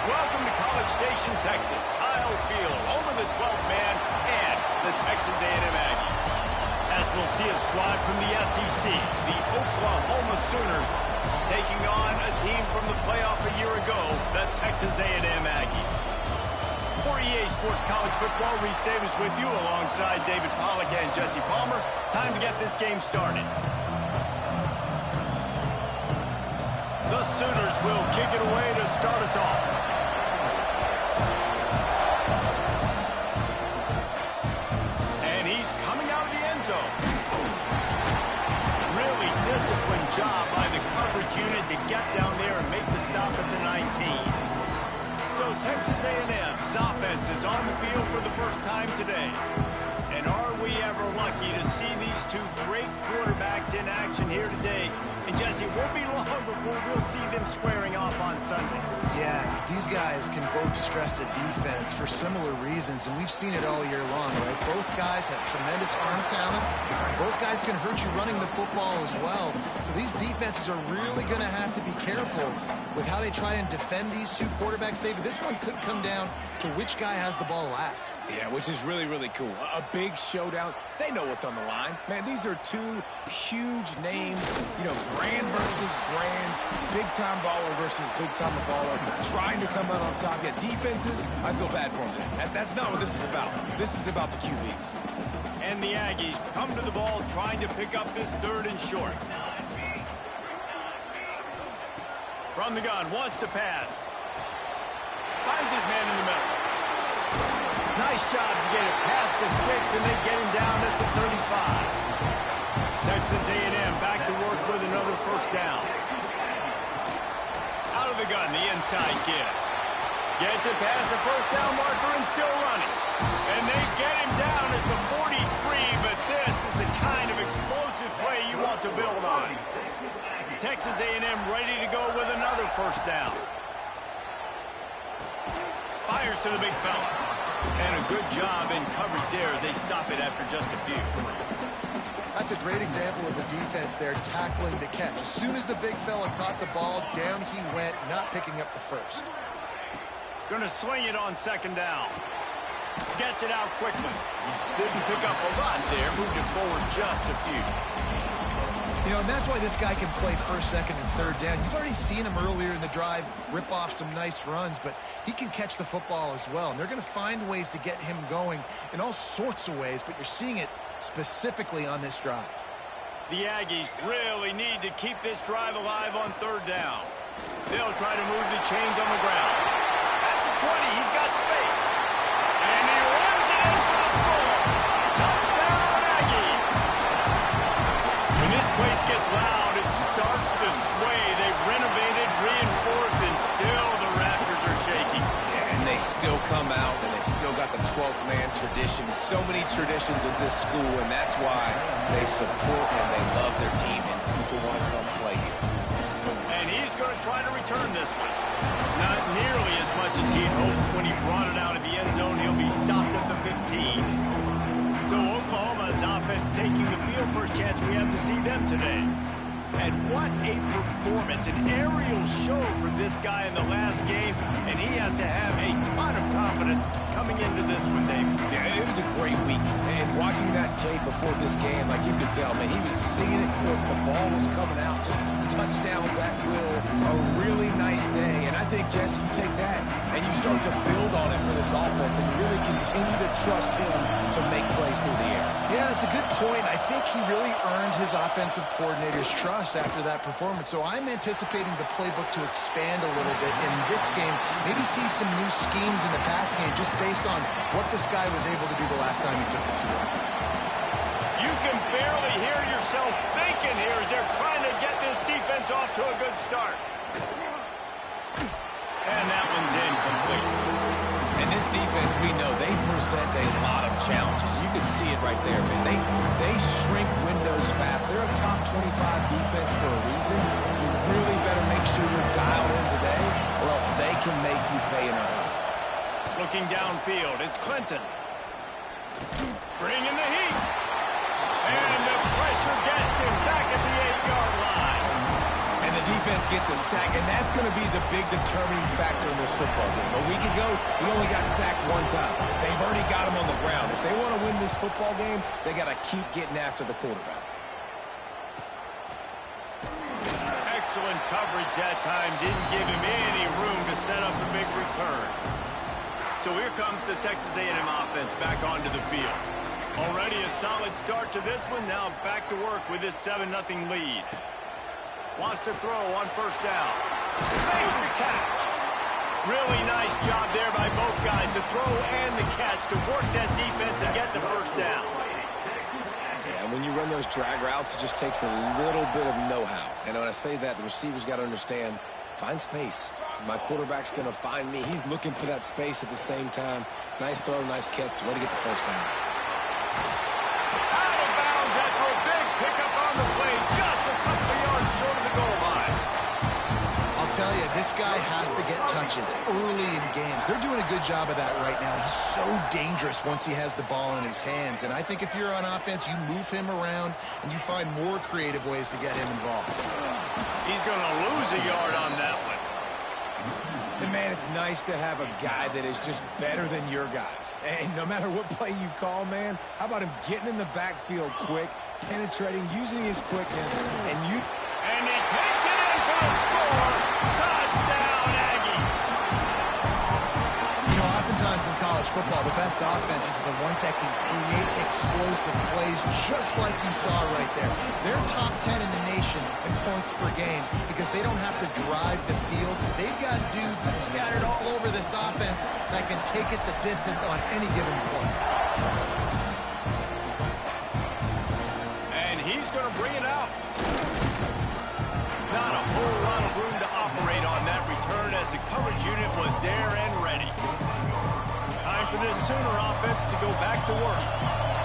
Welcome to College Station, Texas. Kyle Field, home of the 12th man and the Texas A&M Aggies. As we'll see a squad from the SEC, the Oklahoma Sooners, taking on a team from the playoff a year ago, the Texas A&M Aggies. For EA Sports College Football, Reese Davis with you alongside David Pollack and Jesse Palmer. Time to get this game started. The Sooners will kick it away to start us off. And he's coming out of the end zone. Really disciplined job by the coverage unit to get down there and make the stop at the 19. So Texas A&M's offense is on the field for the first time today. And are we ever lucky to see these two great quarterbacks in action here today? And Jesse, it won't be long before we'll see them squaring off on Sundays. Yeah, these guys can both stress a defense for similar reasons, and we've seen it all year long, right? Both guys have tremendous arm talent. Both guys can hurt you running the football as well. So these defenses are really going to have to be careful with how they try and defend these two quarterbacks, David. This one could come down to which guy has the ball last. Yeah, which is really, really cool. A big showdown. They know what's on the line. Man, these are two huge names, you know, brand versus brand, big-time baller versus big-time baller, trying to come out on top. Yeah, defenses, I feel bad for them. That's not what this is about. This is about the QBs. And the Aggies come to the ball trying to pick up this third and short. From the gun, wants to pass. Finds his man in the middle. Nice job to get it past the sticks, and they get him down at the 35. Texas A&M back to work with another first down. Out of the gun, the inside give. Gets it past the first down marker and still running. And they get him down at the 43, but this is the kind of explosive play you want to build on. Texas A&M ready to go with another first down. Fires to the big fella. And a good job in coverage there as they stop it after just a few. That's a great example of the defense there tackling the catch. As soon as the big fella caught the ball, down he went, not picking up the first. Gonna swing it on second down. Gets it out quickly. Didn't pick up a lot there, moved it forward just a few. You know, and that's why this guy can play first, second, and third down. You've already seen him earlier in the drive rip off some nice runs, but he can catch the football as well. And they're going to find ways to get him going in all sorts of ways, but you're seeing it specifically on this drive. The Aggies really need to keep this drive alive on third down. They'll try to move the chains on the ground. At the 20, he's got space. And he runs it in for the score. Touchdown, Aggies. When this place gets loud, it starts to sway. They've renovated, reinforced, and still the Raptors are shaking. Yeah, and they still come out, and they still got the 12th man tradition. So many traditions at this school, and that's why they support and they love their team, and people want to come play here. And he's going to try to return this one. Not nearly as much as he'd hoped when he brought it out of the end zone. He'll be stopped at the 15. So Oklahoma's offense taking the field. First chance we have to see them today. And what a performance, an aerial show for this guy in the last game, and he has to have a ton of confidence coming into this one, Dave. Yeah, it was a great week, and watching that tape before this game, like you could tell, man, he was seeing it quick. The ball was coming out, just touchdowns at will. A really nice day. And I think, Jesse, you take that and you start to build on it for this offense and really continue to trust him to make plays through the air. Yeah, that's a good point. I think he really earned his offensive coordinator's trust after that performance. So I'm anticipating the playbook to expand a little bit in this game. Maybe see some new schemes in the passing game just based on what this guy was able to do the last time he took the field. You can barely hear yourself thinking here as they're trying to get this defense off to a good start. And that one's incomplete. And this defense, we know, they present a lot of challenges. You can see it right there, man. They shrink windows fast. They're a top 25 defense for a reason. You really better make sure you're dialed in today, or else they can make you pay in a hurry. Looking downfield, it's Clinton. Bringing the heat. And the pressure gets him back at the 8-yard line. And the defense gets a sack, and that's going to be the big determining factor in this football game. A week ago, he only got sacked one time. They've already got him on the ground. If they want to win this football game, they got to keep getting after the quarterback. Excellent coverage that time. Didn't give him any room to set up a big return. So here comes the Texas A&M offense back onto the field. Already a solid start to this one. Now back to work with this 7-0 lead. Wants to throw on first down. Makes the catch. Really nice job there by both guys to throw and the catch to work that defense and get the first down. Yeah, when you run those drag routes, it just takes a little bit of know-how. And when I say that, the receivers got to understand, find space. My quarterback's going to find me. He's looking for that space at the same time. Nice throw, nice catch. Way to get the first down. Out of bounds after a big pickup on the play, just a couple of yards short of the goal line. I'll tell you, this guy has to get touches early in games. They're doing a good job of that right now. He's so dangerous once he has the ball in his hands. And I think if you're on offense, you move him around and you find more creative ways to get him involved. He's going to lose a yard on that one. And, man, it's nice to have a guy that is just better than your guys. And no matter what play you call, man, how about him getting in the backfield quick, penetrating, using his quickness, and he takes it in for the score. Touchdown, Aggie. You know, oftentimes in college football, the best offenses are the ones that can create explosive plays just like you saw right there. They're top 10 in the nation in points per game because they don't have to drive the field. They've got dudes scattered all over this offense that can take it the distance on any given play. And he's going to bring it out. Not a whole lot of room to operate on that return as the coverage unit was there and ready. Time for this Sooner offense to go back to work.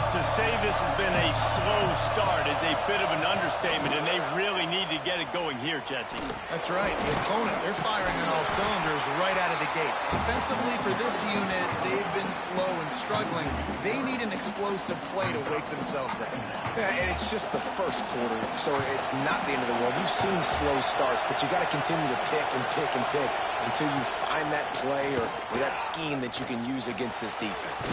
To say this has been a slow start is a bit of an understatement, and they really need to get it going here, Jesse. That's right. The opponent, they're firing on all cylinders right out of the gate. Offensively, for this unit, they've been slow and struggling. They need an explosive play to wake themselves up. Yeah, and it's just the first quarter, so it's not the end of the world. You've seen slow starts, but you got to continue to pick and pick and pick until you find that play or that scheme that you can use against this defense.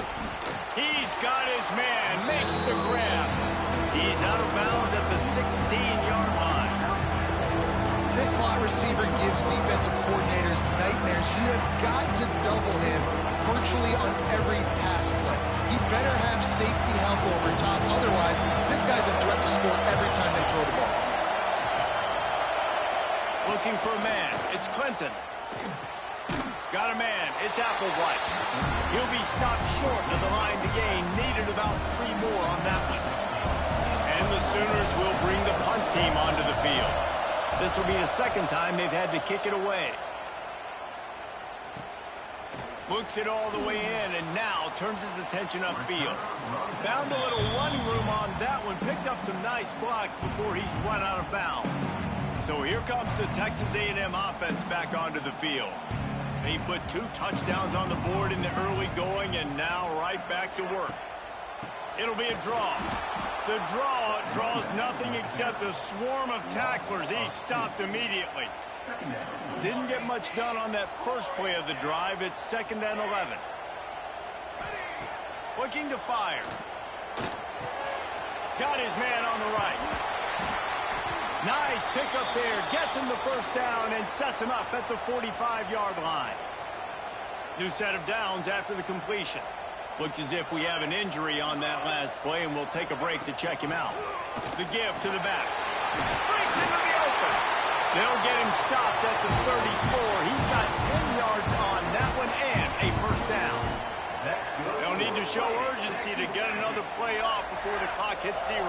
He's got his man, makes the grab. He's out of bounds at the 16-yard line. This slot receiver gives defensive coordinators nightmares. You have got to double him virtually on every pass play. He better have safety help over top. Otherwise, this guy's a threat to score every time they throw the ball. Looking for a man. It's Clinton. Got a man. It's Applewhite. He'll be stopped short of the line to gain. Needed about 3 more on that one. And the Sooners will bring the punt team onto the field. This will be the second time they've had to kick it away. Looks it all the way in and now turns his attention upfield. Found a little running room on that one. Picked up some nice blocks before he's run out of bounds. So here comes the Texas A&M offense back onto the field. They put 2 touchdowns on the board in the early going and now right back to work. It'll be a draw. The draw draws nothing except a swarm of tacklers. He's stopped immediately. Didn't get much done on that first play of the drive. It's 2nd and 11. Looking to fire. Got his man on the right. Nice pickup there. Gets him the first down and sets him up at the 45-yard line. New set of downs after the completion. Looks as if we have an injury on that last play, and we'll take a break to check him out. The give to the back. Breaks into the open. They'll get him stopped at the 34. He's got 10 yards on that one and a first down. They'll need to show urgency to get another play off before the clock hits 0.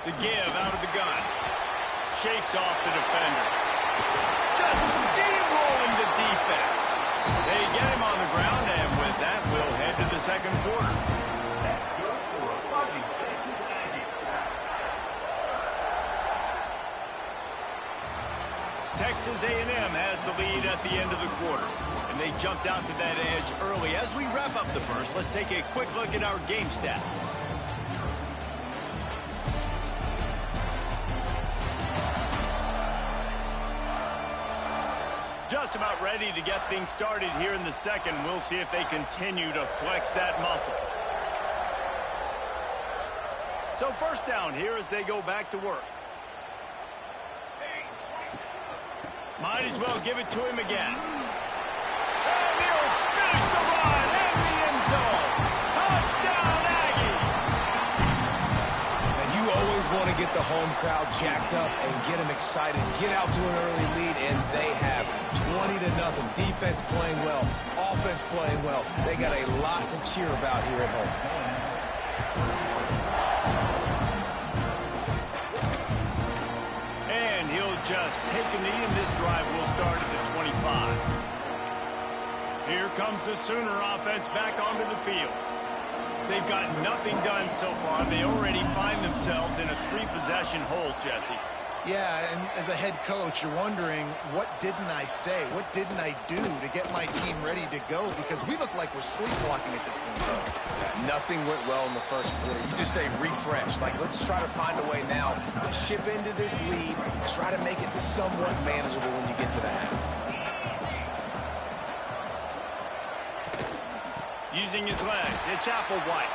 The give out of the gun. Shakes off the defender. Just steamrolling the defense. They get him on the ground, and with that, we'll head to the second quarter. Texas A&M has the lead at the end of the quarter, and they jumped out to that edge early. As we wrap up the first, let's take a quick look at our game stats. Just about ready to get things started here in the second. We'll see if they continue to flex that muscle. So first down here as they go back to work. Might as well give it to him again. And he'll finish the run in the end zone. Touchdown, Aggie! And you always want to get the home crowd jacked up and get them excited. Get out to an early lead, and they have 20-0. Defense playing well, offense playing well. They got a lot to cheer about here at home. Just take a knee, and this drive will start at the 25. Here comes the Sooner offense back onto the field. They've got nothing done so far. They already find themselves in a 3-possession hole, Jesse. Yeah, and as a head coach, you're wondering, what didn't I say? What didn't I do to get my team ready to go? Because we look like we're sleepwalking at this point. Nothing went well in the first quarter. You just say refresh. Like, let's try to find a way now. Chip into this lead. Try to make it somewhat manageable when you get to the half. Using his legs, it's Applewhite.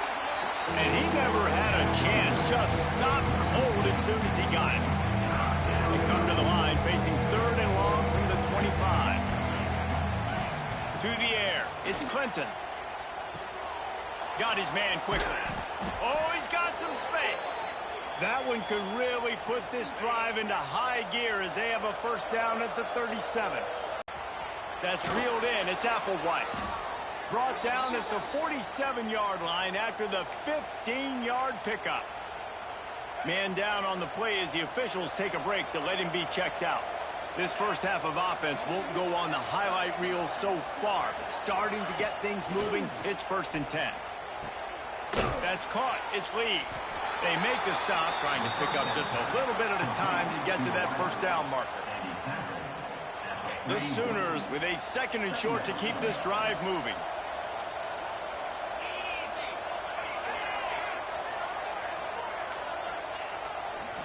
And he never had a chance. Just stopped cold as soon as he got it. They come to the line facing 3rd and long from the 25. To the air, it's Clinton. Got his man quickly. Oh, he's got some space. That one could really put this drive into high gear as they have a first down at the 37. That's reeled in. It's Applewhite. Brought down at the 47-yard line after the 15-yard pickup. Man down on the play as the officials take a break to let him be checked out. This first half of offense won't go on the highlight reel so far, but starting to get things moving, it's 1st and 10. That's caught. It's Lee. They make the stop, trying to pick up just a little bit at a time to get to that first down marker. The Sooners with a 2nd and short to keep this drive moving.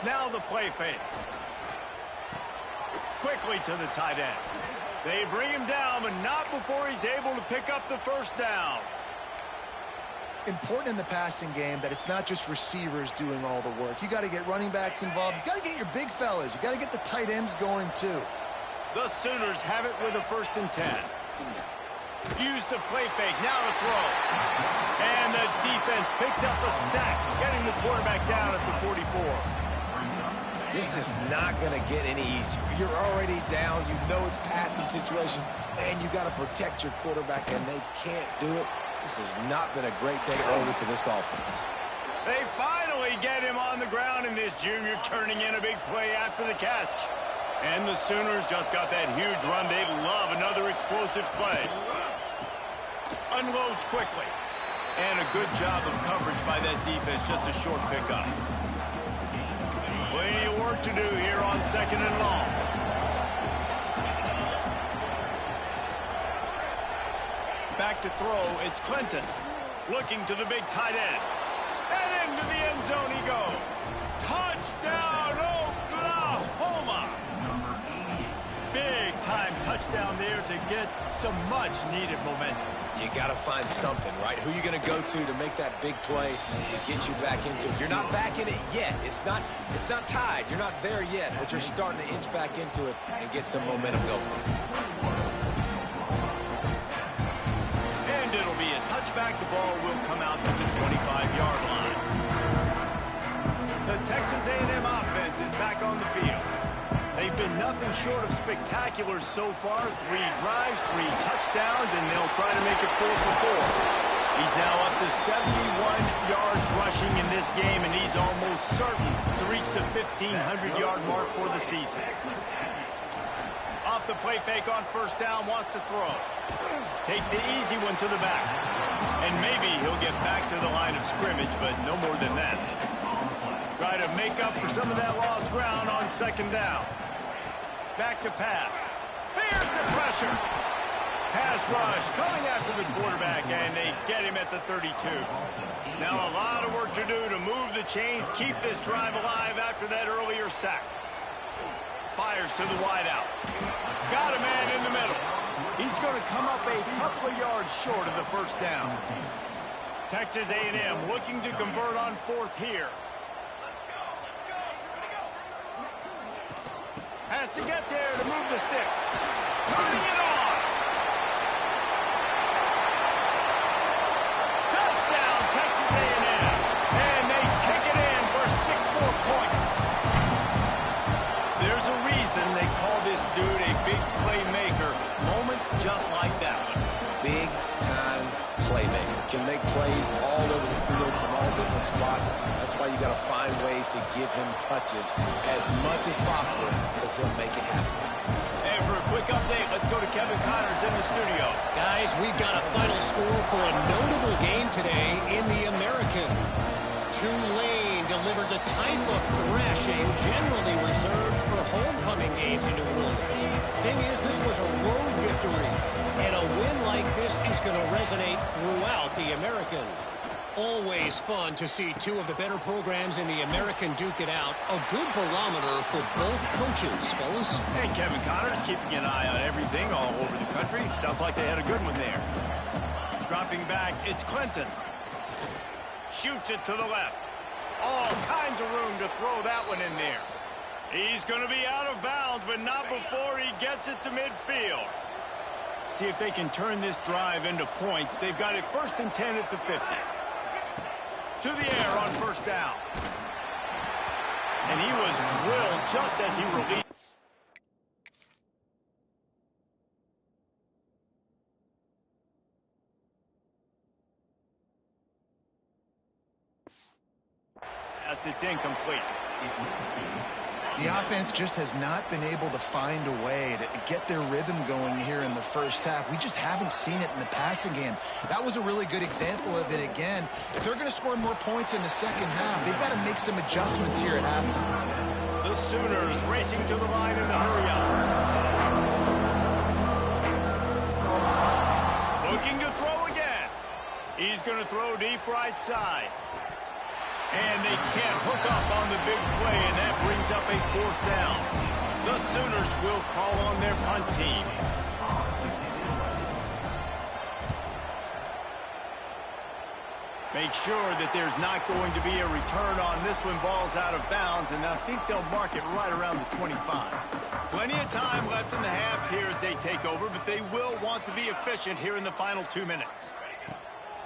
Now the play fake. Quickly to the tight end. They bring him down, but not before he's able to pick up the first down. Important in the passing game that it's not just receivers doing all the work. You got to get running backs involved. You got to get your big fellas. You got to get the tight ends going too. The Sooners have it with a 1st and 10. Use the play fake, now to throw. And the defense picks up a sack, getting the quarterback down at the 44. This is not going to get any easier. You're already down. You know it's passing situation, and you got to protect your quarterback, and they can't do it. This has not been a great day early for this offense. They finally get him on the ground, and this junior turning in a big play after the catch. And the Sooners just got that huge run. They love another explosive play. Unloads quickly. And a good job of coverage by that defense. Just a short pickup. Plenty of work to do here on 2nd and long. Back to throw, it's Clinton. Looking to the big tight end. And into the end zone he goes. Touchdown, Oklahoma! big-time touchdown there to get some much-needed momentum. You got to find something, right? Who are you going to go to make that big play to get you back into it? You're not back in it yet. It's not tied. You're not there yet, but you're starting to inch back into it and get some momentum going. And it'll be a touchback. The ball will come out to the 25-yard line. The Texas A&M offense is back on the field. They've been nothing short of spectacular so far. 3 drives, 3 touchdowns, and they'll try to make it 4 for 4. He's now up to 71 yards rushing in this game, and he's almost certain to reach the 1,500-yard mark for the season. Off the play fake on first down, wants to throw. Takes the easy one to the back. And maybe he'll get back to the line of scrimmage, but no more than that. Try to make up for some of that lost ground on second down. Back to pass. Bears the pressure. Pass rush coming after the quarterback, and they get him at the 32. Now a lot of work to do to move the chains, keep this drive alive after that earlier sack. Fires to the wideout. Got a man in the middle. He's going to come up a couple of yards short of the first down. Texas A&M looking to convert on 4th here. Has to get there to move the sticks. Turning it on. Touchdown, Texas A&M. And they take it in for 6 more points. There's a reason they call this dude a big playmaker. Moments just like that one. Big-time playmaker. Can make plays all over the field from all different spots. That's why you got to find ways to give him touches as much as possible, because he'll make it happen. And for a quick update, let's go to Kevin Connors in the studio. Guys, we've got a final score for a notable game today in the American. Tulane delivered the type of thrashing generally reserved for homecoming games in New Orleans. Thing is, this was a road victory, and a win like this is going to resonate throughout the American. Always fun to see 2 of the better programs in the American duke it out. A good barometer for both coaches, fellas. And Kevin Connors keeping an eye on everything all over the country. Sounds like they had a good one there. Dropping back, it's Clinton. Shoots it to the left. All kinds of room to throw that one in there. He's going to be out of bounds, but not before he gets it to midfield. See if they can turn this drive into points. They've got it 1st and 10 at the 50. To the air on first down. And he was drilled just as he released. Yes, it's incomplete. The offense just has not been able to find a way to get their rhythm going here in the first half. We just haven't seen it in the passing game. That was a really good example of it again. If they're going to score more points in the second half, they've got to make some adjustments here at halftime. The Sooners racing to the line in a hurry up. Looking to throw again. He's going to throw deep right side. And they can't hook up on the big play, and that brings up a 4th down. The Sooners will call on their punt team. Make sure that there's not going to be a return on this one. Ball's out of bounds, and I think they'll mark it right around the 25. Plenty of time left in the half here as they take over, but they will want to be efficient here in the final 2 minutes.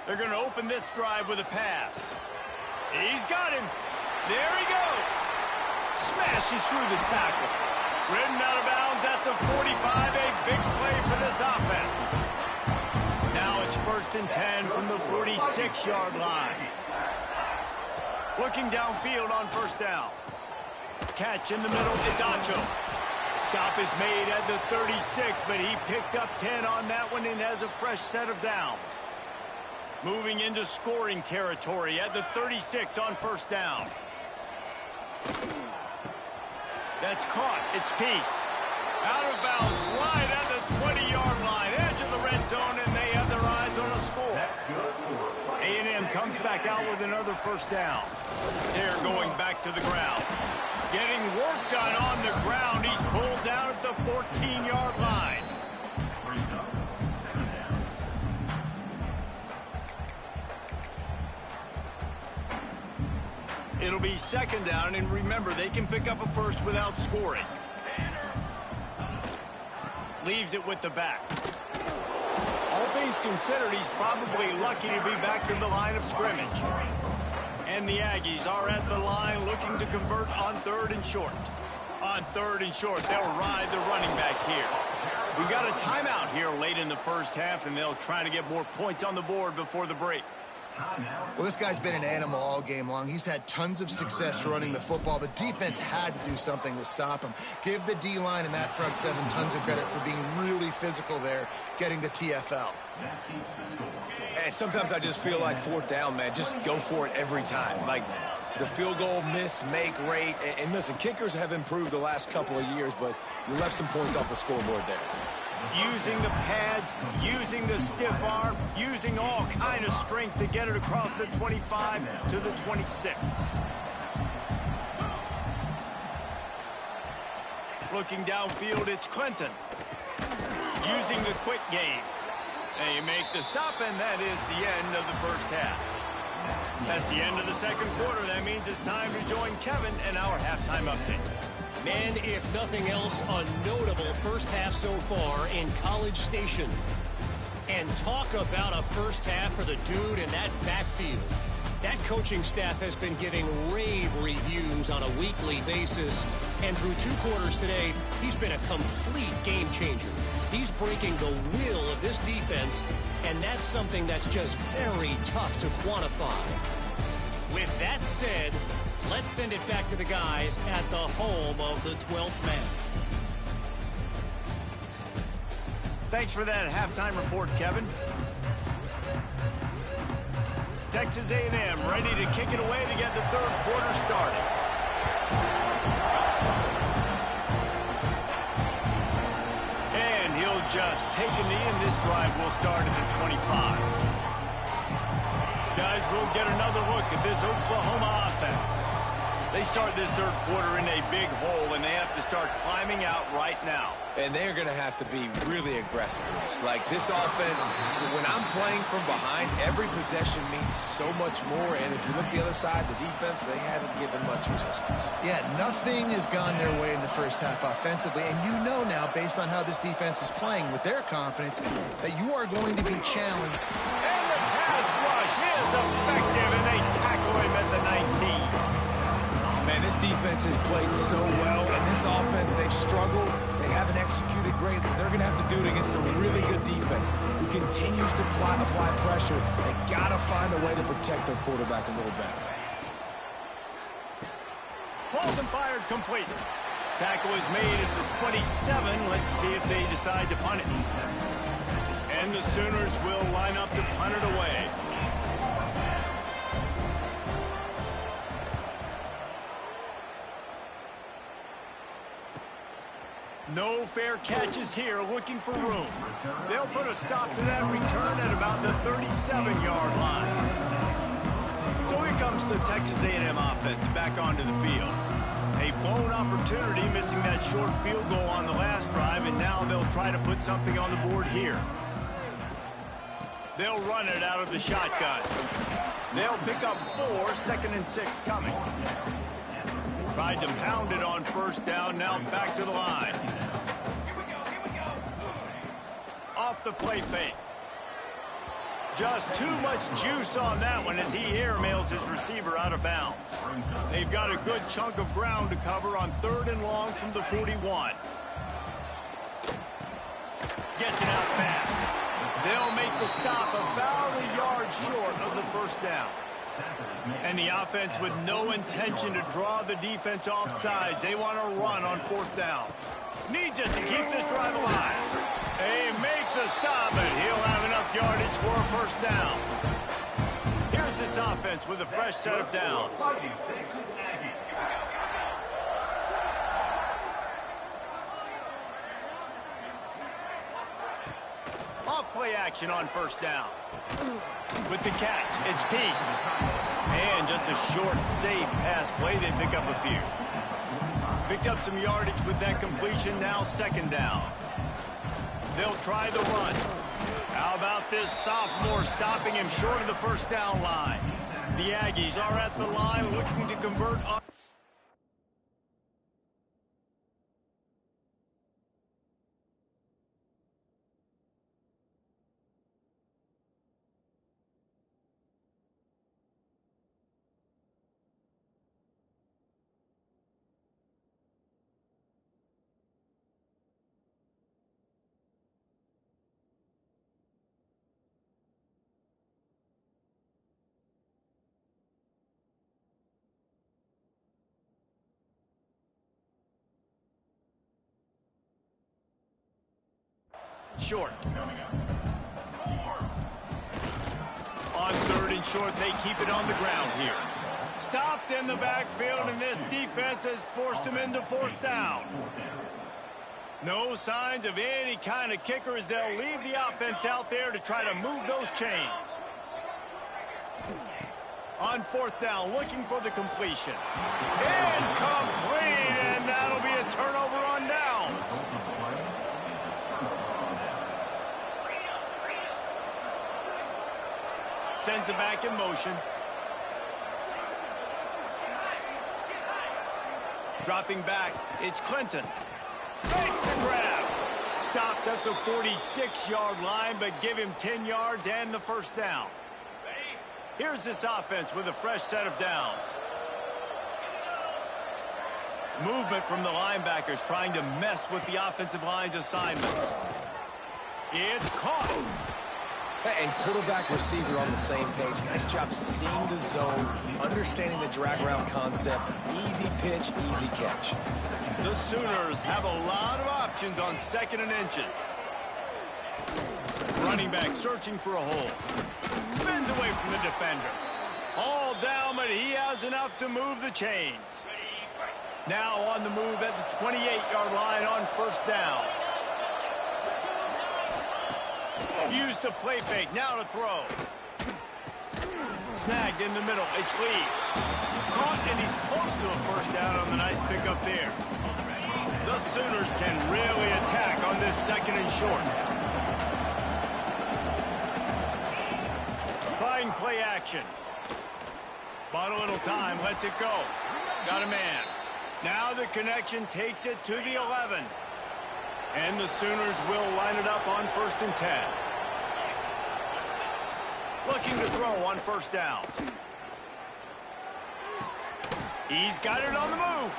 They're going to open this drive with a pass. He's got him. There he goes. Smashes through the tackle. Ridden out of bounds at the 45. A big play for this offense. Now it's 1st and 10 from the 46-yard line. Looking downfield on first down. Catch in the middle. It's Acho. Stop is made at the 36, but he picked up 10 on that one and has a fresh set of downs. Moving into scoring territory at the 36 on first down. That's caught. It's Peace. Out of bounds right at the 20-yard line. Edge of the red zone, and they have their eyes on a score. A&M comes back out with another first down. They're going back to the ground. Getting work done on the ground. He's pulled down at the 14-yard line. It'll be second down, and remember, they can pick up a first without scoring. Leaves it with the back. All things considered, he's probably lucky to be back to the line of scrimmage. And the Aggies are at the line looking to convert on 3rd and short. On 3rd and short, they'll ride the running back here. We've got a timeout here late in the first half, and they'll try to get more points on the board before the break. Well, this guy's been an animal all game long. He's had tons of success running the football. The defense had to do something to stop him. Give the D-line and that front seven tons of credit for being really physical there, getting the TFL. And sometimes I just feel like 4th down, man, just go for it every time. Like the field goal miss, make rate. And listen, kickers have improved the last couple of years, but you left some points off the scoreboard there. Using the pads, using the stiff arm, using all kind of strength to get it across the 25 to the 26. Looking downfield, it's Clinton. Using the quick game. They make the stop, and that is the end of the first half. That's the end of the second quarter. That means it's time to join Kevin in our halftime update. And if nothing else, a notable first half so far in College Station. And talk about a first half for the dude in that backfield. That coaching staff has been giving rave reviews on a weekly basis. And through 2 quarters today, he's been a complete game changer. He's breaking the will of this defense, and that's something that's just very tough to quantify. With that said, let's send it back to the guys at the home of the 12th man. Thanks for that halftime report, Kevin. Texas A&M ready to kick it away to get the third quarter started. And he'll just take a knee, and this drive will start at the 25. Guys, we'll get another look at this Oklahoma offense. They start this third quarter in a big hole, and they have to start climbing out right now. And they're going to have to be really aggressive. Like this offense, when I'm playing from behind, every possession means so much more. And if you look the other side, the defense, they haven't given much resistance. Yeah, nothing has gone their way in the first half offensively. And you know now, based on how this defense is playing with their confidence, that you are going to be challenged. And the pass rush is effective, and they tackle him at the 19. Man, this defense has played so well, and this offense, they've struggled. They haven't executed greatly. They're going to have to do it against a really good defense who continues to apply pressure. They got to find a way to protect their quarterback a little better. Balls and fired complete. Tackle is made at the 27. Let's see if they decide to punt it. And the Sooners will line up to punt it away. No fair catches here, looking for room. They'll put a stop to that return at about the 37-yard line. So here comes the Texas A&M offense back onto the field. A blown opportunity, missing that short field goal on the last drive, and now they'll try to put something on the board here. They'll run it out of the shotgun. They'll pick up 4, 2nd and 6 coming. Tried to pound it on first down, now back to the line. Off the play fake. Just too much juice on that one as he airmails his receiver out of bounds. They've got a good chunk of ground to cover on 3rd and long from the 41. Gets it out fast. They'll make the stop about a yard short of the first down. And the offense with no intention to draw the defense off sides. They want to run on 4th down. Needs it to keep this drive alive. They make the stop, and he'll have enough yardage for a first down. Here's this offense with a fresh set of downs. Off play action on first down. With the catch, it's Peace. And just a short, safe pass play, they pick up a few. Picked up some yardage with that completion, now second down. They'll try the run. How about this sophomore stopping him short of the first down line? The Aggies are at the line looking to convert on. Short. On third and short, they keep it on the ground here. Stopped in the backfield, and this defense has forced him into fourth down. No signs of any kind of kicker as they'll leave the offense out there to try to move those chains. On fourth down, looking for the completion. Incomplete, and that'll be a turnover on downs. Sends it back in motion. Dropping back, it's Clinton. Makes the grab. Stopped at the 46-yard line, but give him 10 yards and the first down. Here's this offense with a fresh set of downs. Movement from the linebackers trying to mess with the offensive line's assignments. It's caught. And quarterback receiver on the same page. Nice job seeing the zone, understanding the drag route concept. Easy pitch, easy catch. The Sooners have a lot of options on second and inches. Running back searching for a hole. Spins away from the defender. All down, but he has enough to move the chains. Now on the move at the 28-yard line on first down. Used to play fake, now to throw. Snagged in the middle, it's Lee. Caught, and he's close to a first down on the nice pickup there. The Sooners can really attack on this second and short. Trying play action. Bought a little time, lets it go. Got a man. Now the connection takes it to the 11. And the Sooners will line it up on first and 10. Looking to throw on first down. He's got it on the move.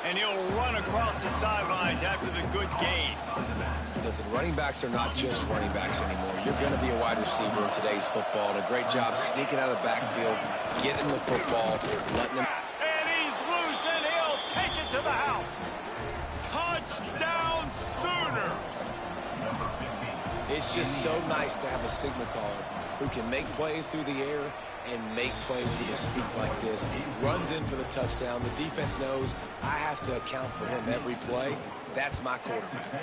And he'll run across the sidelines after the good gain. Listen, running backs are not just running backs anymore. You're going to be a wide receiver in today's football. And a great job sneaking out of the backfield, getting the football, letting them... And he's loose, and he'll take it to the house. Touchdown, Sooners! It's just so nice to have a signal caller who can make plays through the air and make plays with his feet like this. Runs in for the touchdown. The defense knows I have to account for him every play. That's my quarterback.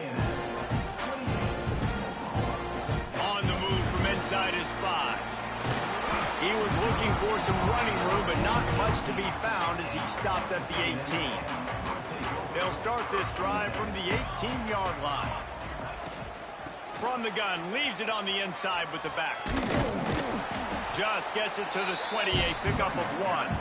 On the move from inside his 5. He was looking for some running room, but not much to be found as he stopped at the 18. They'll start this drive from the 18-yard line. From the gun, leaves it on the inside with the back. Just gets it to the 28, pickup of 1.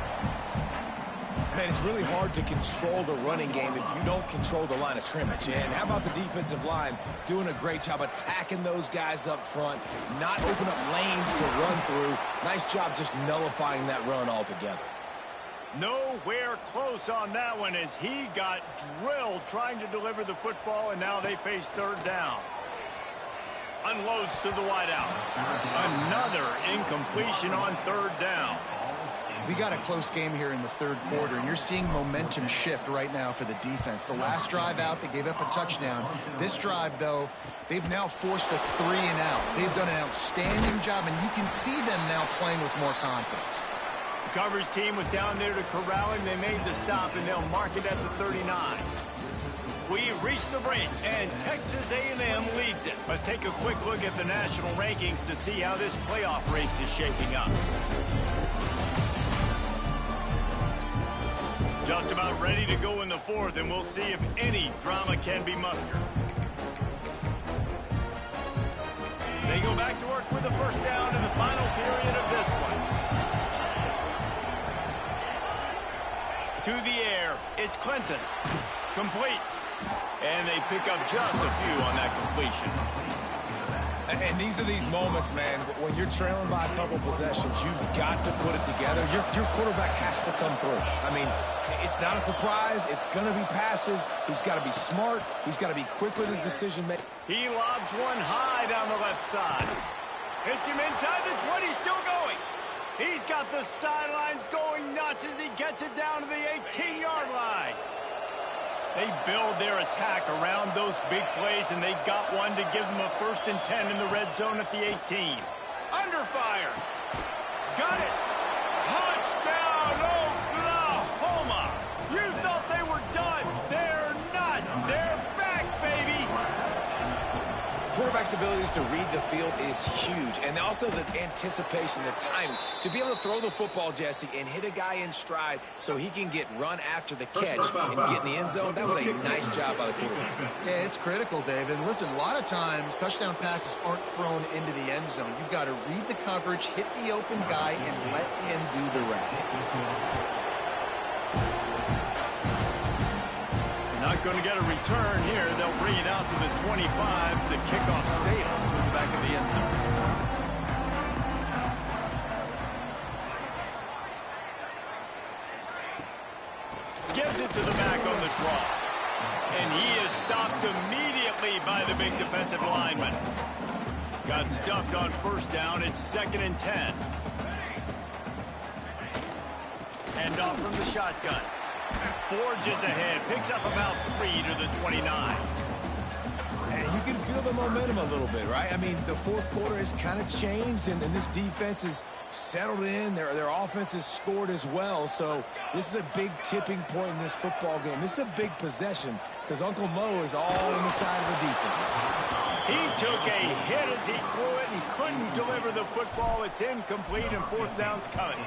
Man, it's really hard to control the running game if you don't control the line of scrimmage. And how about the defensive line doing a great job attacking those guys up front, not open up lanes to run through. Nice job just nullifying that run altogether. Nowhere close on that one as he got drilled trying to deliver the football, and now they face third down. Unloads to the wideout. Another incompletion on third down. We got a close game here in the third quarter, and you're seeing momentum shift right now for the defense. The last drive out, they gave up a touchdown. This drive, though, they've now forced a 3 and out. They've done an outstanding job, and you can see them now playing with more confidence. The coverage team was down there to corral him. They made the stop, and they'll mark it at the 39. We've reached the break, and Texas A&M leads it. Let's take a quick look at the national rankings to see how this playoff race is shaping up. Just about ready to go in the fourth, and we'll see if any drama can be mustered. They go back to work with the first down in the final period of this one. To the air, it's Clinton. Complete. And they pick up just a few on that completion. And these are these moments, man, when you're trailing by a couple possessions, you've got to put it together. Your quarterback has to come through. I mean, it's not a surprise. It's going to be passes. He's got to be smart. He's got to be quick with his decision-making. He lobs one high down the left side. Hits him inside the 20, still going. He's got the sidelines going nuts as he gets it down to the 18-yard line. They build their attack around those big plays, and they got one to give them a 1st and 10 in the red zone at the 18. Under fire. Got it. Touchdown, Oklahoma. You thought they were done. They're not. They're back, baby. Quarterback's abilities to read the field is huge, and also the anticipation, the timing. To be able to throw the football, Jesse, and hit a guy in stride so he can get run after the catch and get in the end zone, that was a nice job by the quarterback. Yeah, it's critical, David. Listen, a lot of times touchdown passes aren't thrown into the end zone. You've got to read the coverage, hit the open guy, and let him do the rest. Not going to get a return here. They'll bring it out to the 25. The kickoff sails through the back of the end zone. Gives it to the back on the draw. And he is stopped immediately by the big defensive lineman. Got stuffed on first down. It's 2nd and 10. Hand off from the shotgun. Forges ahead, picks up about 3 to the 29. And you can feel the momentum a little bit, right? I mean, the fourth quarter has kind of changed, and this defense is settled in. Their offense has scored as well. So this is a big tipping point in this football game. This is a big possession because Uncle Mo is all on the side of the defense. He took a hit as he threw it and couldn't deliver the football. It's incomplete, and 4th down's coming.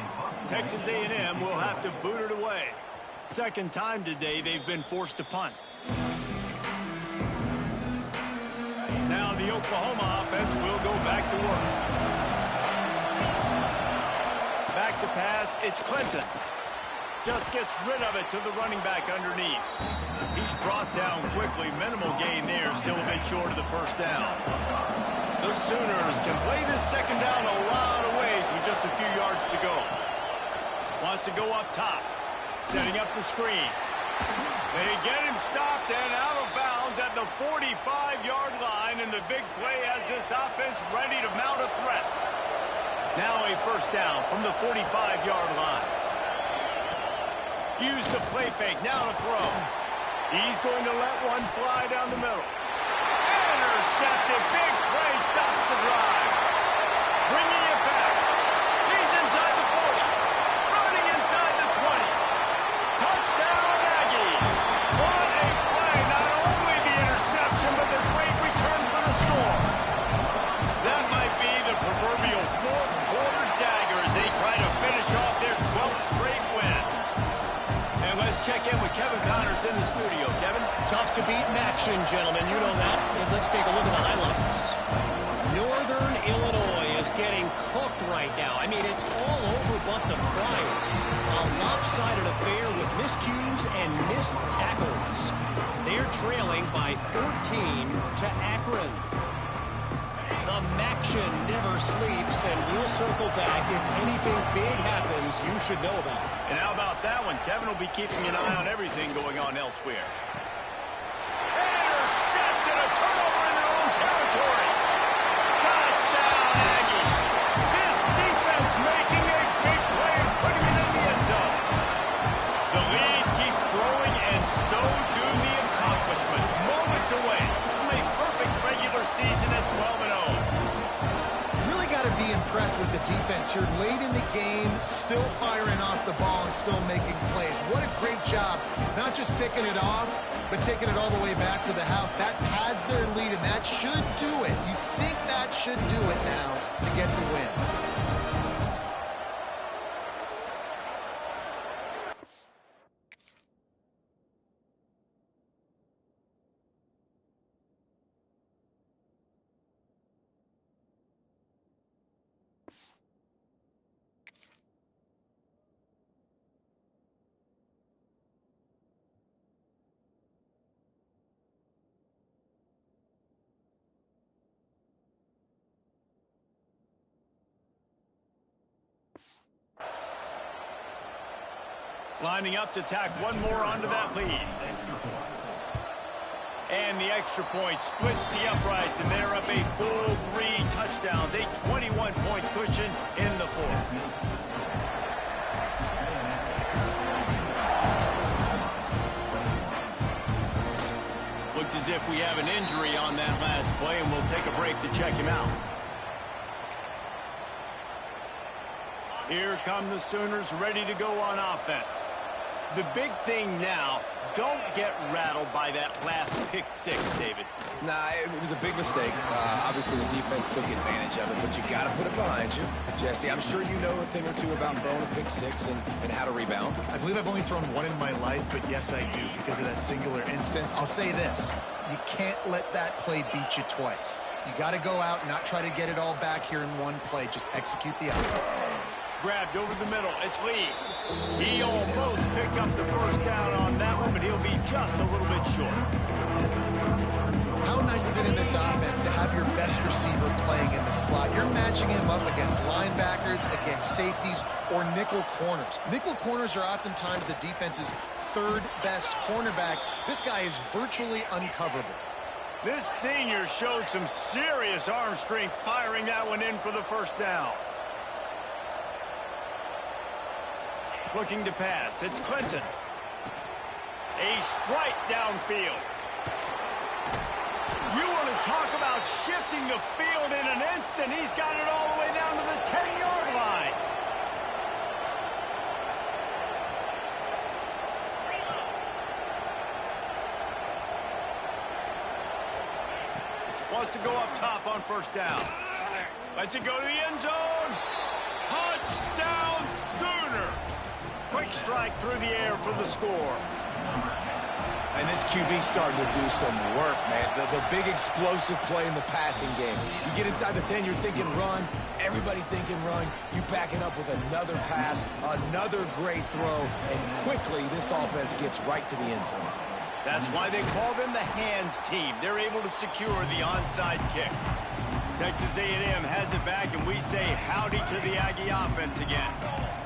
Texas A&M will have to boot it away. Second time today they've been forced to punt. Now the Oklahoma offense will go back to work. Back to pass, it's Clinton. Just gets rid of it to the running back underneath. He's brought down quickly. Minimal gain there, still a bit short of the first down. The Sooners can play this second down a lot of ways with just a few yards to go. Wants to go up top. Setting up the screen. They get him stopped and out of bounds at the 45-yard line, and the big play has this offense ready to mount a threat. Now a first down from the 45-yard line. Use the play fake, now to throw. He's going to let one fly down the middle. Intercepted, big play, stops the drive. Bringing it back. He's inside the 40. Running inside the 20. Touchdown, Aggies. What a play. Not only the interception, but the great return for the score. That might be the proverbial fourth quarter dagger as they try to finish off their 12th straight win. And let's check in with Kevin Connors in the studio. Kevin? Tough to beat in action, gentlemen. You know that. And let's take a look at the highlights. Northern Illinois is getting cooked right now. I mean, it's all over but the fire. A lopsided affair with miscues and missed tackles. They're trailing by 13 to Akron. The Maction never sleeps, and we'll circle back. If anything big happens, you should know about it. And how about that one? Kevin will be keeping an eye on everything going on elsewhere. Intercepted, a turnover in their own territory. Touchdown, Aggie. This defense making a big play and putting it in the end zone. The lead keeps growing, and so do the accomplishments. Moments away from a perfect regular season at 12-0. Really got to be impressed with the defense here late in the game, still firing off the ball and still making plays. What a great job, not just picking it off, but taking it all the way back to the house. That pads their lead, and that should do it. You think that should do it now to get the win. Lining up to tack one more onto that lead. And the extra point splits the uprights, and they're up a full 3 touchdowns, a 21-point cushion in the fourth. Looks as if we have an injury on that last play, and we'll take a break to check him out. Here come the Sooners ready to go on offense. The big thing now, don't get rattled by that last pick 6, David. Nah, it was a big mistake. Obviously, the defense took advantage of it, but you got to put it behind you. Jesse, I'm sure you know a thing or two about throwing a pick 6 and how to rebound. I believe I've only thrown one in my life, but yes, I do, because of that singular instance. I'll say this. You can't let that play beat you twice. You got to go out and not try to get it all back here in one play. Just execute the offense. Grabbed over the middle. It's Lee. He almost picked up the first down on that one, but he'll be just a little bit short. How nice is it in this offense to have your best receiver playing in the slot? You're matching him up against linebackers, against safeties, or nickel corners. Nickel corners are oftentimes the defense's third best cornerback. This guy is virtually uncoverable. This senior showed some serious arm strength firing that one in for the first down. Looking to pass. It's Clinton. A strike downfield. You want to talk about shifting the field in an instant. He's got it all the way down to the 10-yard line. Wants to go up top on first down. Lets it go to the end zone. Touchdown Sooners. Quick strike through the air for the score. And this QB starting to do some work, man. The big explosive play in the passing game. You get inside the 10, you're thinking run. Everybody thinking run. You back it up with another pass, another great throw, and quickly this offense gets right to the end zone. That's why they call them the hands team. They're able to secure the onside kick. Texas A&M has it back, and we say howdy to the Aggie offense again.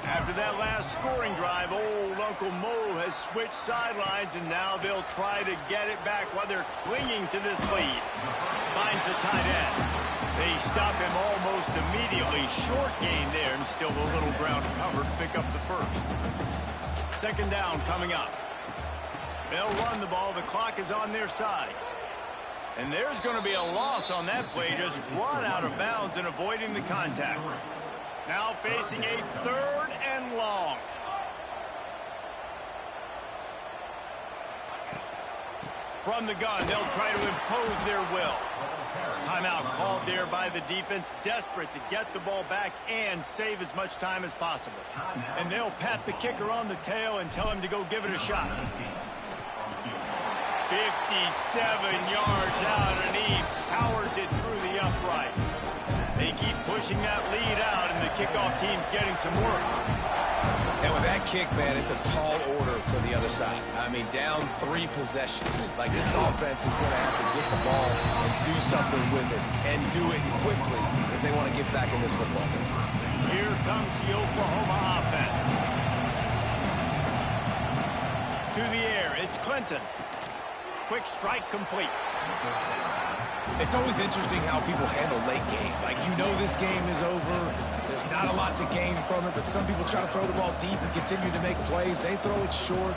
After that last scoring drive, old Uncle Mo has switched sidelines, and now they'll try to get it back while they're clinging to this lead. Finds the tight end. They stop him almost immediately. Short gain there, and still a little ground covered to pick up the first. Second down coming up. They'll run the ball. The clock is on their side. And there's going to be a loss on that play. Just run out of bounds and avoiding the contact. Now facing a 3rd and long. From the gun, they'll try to impose their will. Timeout called there by the defense, desperate to get the ball back and save as much time as possible. And they'll pat the kicker on the tail and tell him to go give it a shot. 57 yards out, and he powers it through the uprights. They keep pushing that lead out, and the kickoff team's getting some work. And with that kick, man, it's a tall order for the other side. I mean, down 3 possessions. Like, this offense is going to have to get the ball and do something with it, and do it quickly if they want to get back in this football game. Here comes the Oklahoma offense. To the air, it's Clinton. Quick strike complete. It's always interesting how people handle late game. Like, you know this game is over. There's not a lot to gain from it, but some people try to throw the ball deep and continue to make plays. They throw it short.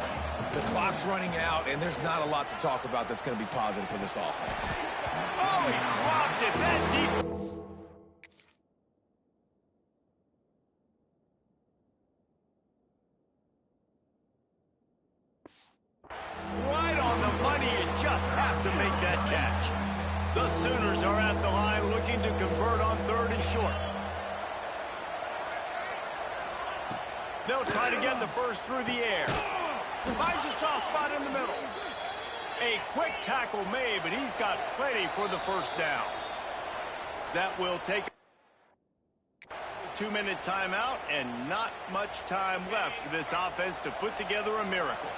The clock's running out, and there's not a lot to talk about that's going to be positive for this offense. Oh, he dropped it that deep. Right on the money, you just have to make that catch. The Sooners are at the line looking to convert on 3rd and short. They'll try to get the first through the air. Finds a soft spot in the middle. A quick tackle made, but he's got plenty for the first down. That will take a 2-minute timeout, and not much time left for this offense to put together a miracle.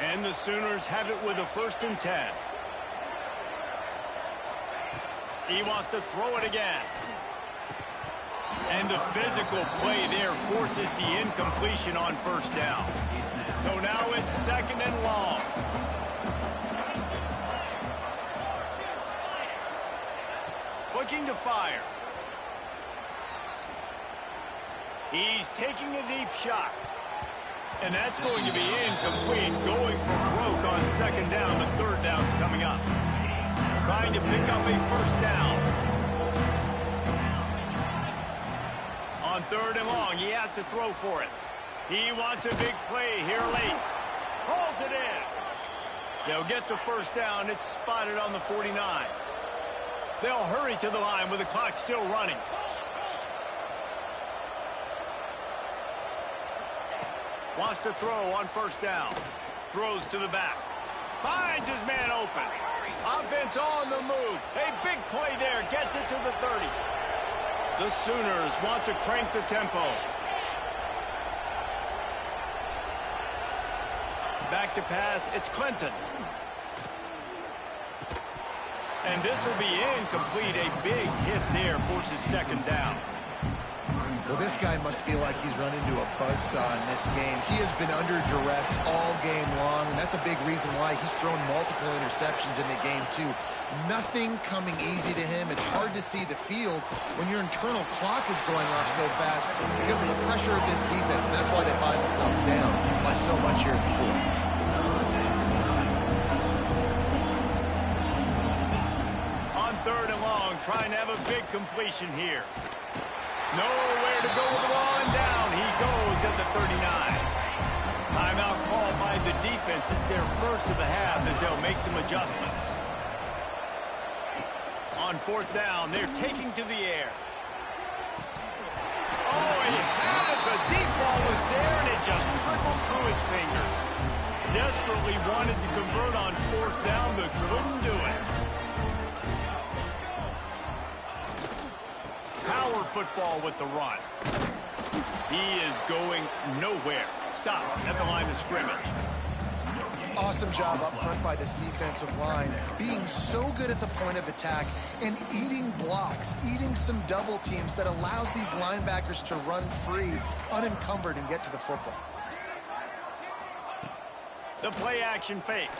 And the Sooners have it with a 1st and 10. He wants to throw it again. And the physical play there forces the incompletion on first down. So now it's 2nd and long. Looking to fire. He's taking a deep shot. And that's going to be incomplete, going for broke on 2nd down, but 3rd down's coming up. Trying to pick up a 1st down. On 3rd and long, he has to throw for it. He wants a big play here late. Hauls it in. They'll get the 1st down. It's spotted on the 49. They'll hurry to the line with the clock still running. Wants to throw on 1st down. Throws to the back. Finds his man open. Offense on the move. A big play there. Gets it to the 30. The Sooners want to crank the tempo. Back to pass. It's Clinton. And this will be incomplete. A big hit there forces 2nd down. Well, this guy must feel like he's run into a buzzsaw in this game. He has been under duress all game long, and that's a big reason why he's thrown multiple interceptions in the game, too. Nothing coming easy to him. It's hard to see the field when your internal clock is going off so fast because of the pressure of this defense, and that's why they find themselves down by so much here in the 4th. On 3rd and long, trying to have a big completion here. Nowhere to go with the ball, and down he goes at the 39. Timeout called by the defense. It's their first of the half as they'll make some adjustments. On 4th down, they're taking to the air. Oh, he had it. The deep ball was there, and it just trickled through his fingers. Desperately wanted to convert on 4th down, but couldn't do it. Power football with the run. He is going nowhere. Stop at the line of scrimmage. Awesome job up front by this defensive line, being so good at the point of attack and eating blocks, eating some double teams that allows these linebackers to run free, unencumbered, and get to the football. The play action fake.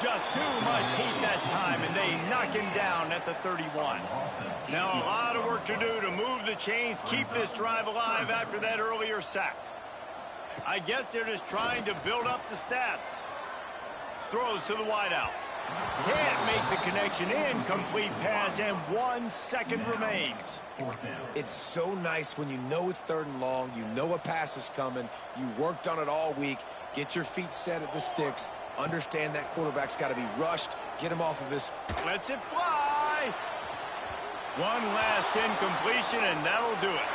Just too much heat that time, and they knock him down at the 31. Now a lot of work to do to move the chains, keep this drive alive after that earlier sack. I guess they're just trying to build up the stats. Throws to the wideout. Can't make the connection. Incomplete pass, and 1 second remains. It's so nice when you know it's 3rd and long, you know a pass is coming, you worked on it all week, get your feet set at the sticks, understand that quarterback's got to be rushed, get him off of his... Lets it fly. One last incompletion, and that'll do it.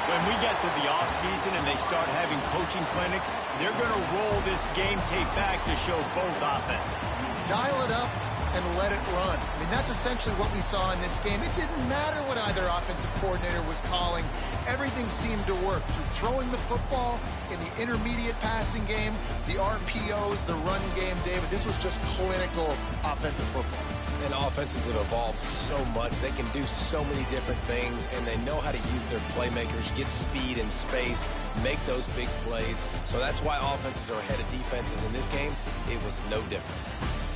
When we get to the offseason and they start having coaching clinics, they're going to roll this game tape back to show both offenses. Dial it up and let it run. I mean, that's essentially what we saw in this game. It didn't matter what either offensive coordinator was calling. Everything seemed to work through throwing the football, in the intermediate passing game, the RPOs, the run game, David. This was just clinical offensive football. And offenses have evolved so much. They can do so many different things, and they know how to use their playmakers, get speed and space, make those big plays. So that's why offenses are ahead of defenses in this game. It was no different.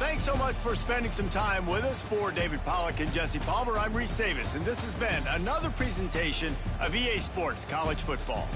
Thanks so much for spending some time with us. For David Pollack and Jesse Palmer, I'm Reese Davis, and this has been another presentation of EA Sports College Football.